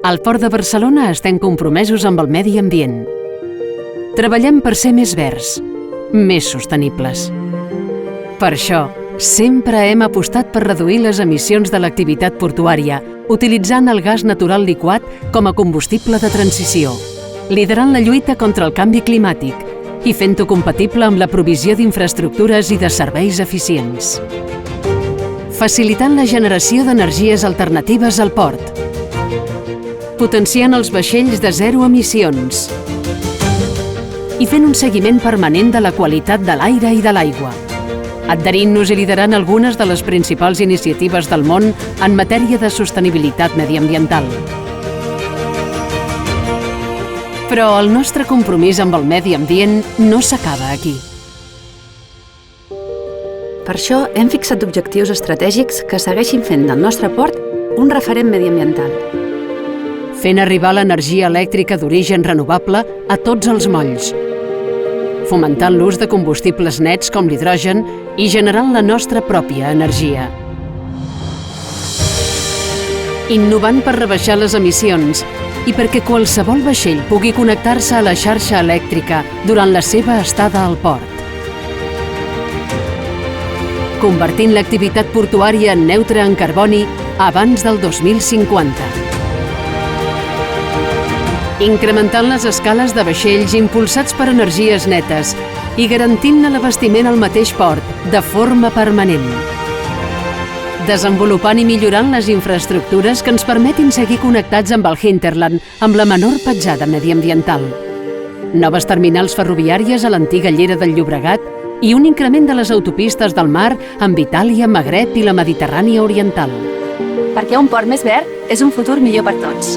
Al Port de Barcelona estem compromesos amb el medi ambient. Treballem per ser més verds, més sostenibles. Per això, sempre hem apostat per reduir les emissions de l'activitat portuària, utilitzant el gas natural liquat com a combustible de transició, liderant la lluita contra el canvi climàtic i fent-ho compatible amb la provisió d'infraestructures i de serveis eficients. Facilitant la generació d'energies alternatives al port, potenciant els vaixells de zero emissions i fent un seguiment permanent de la qualitat de l'aire i de l'aigua, adherint-nos i liderant algunes de les principals iniciatives del món en matèria de sostenibilitat mediambiental. Però el nostre compromís amb el medi ambient no s'acaba aquí. Per això hem fixat objectius estratègics que segueixin fent del nostre port un referent mediambiental. Fent arribar l'energia elèctrica d'origen renovable a tots els molls, fomentant l'ús de combustibles nets com l'hidrogen i generant la nostra pròpia energia. Innovant per rebaixar les emissions i perquè qualsevol vaixell pugui connectar-se a la xarxa elèctrica durant la seva estada al port. Convertint l'activitat portuària en neutra en carboni abans del 2050. Incrementant les escales de vaixells impulsats per energies netes i garantint l'abastiment al mateix port de forma permanent. Desenvolupant i millorant les infraestructures que ens permetin seguir connectats amb el hinterland amb la menor petjada mediambiental. Noves terminals ferroviàries a l'antiga llera del Llobregat i un increment de les autopistes del mar amb Itàlia, Magreb i la Mediterrània oriental. Perquè un port més verd és un futur millor per tots.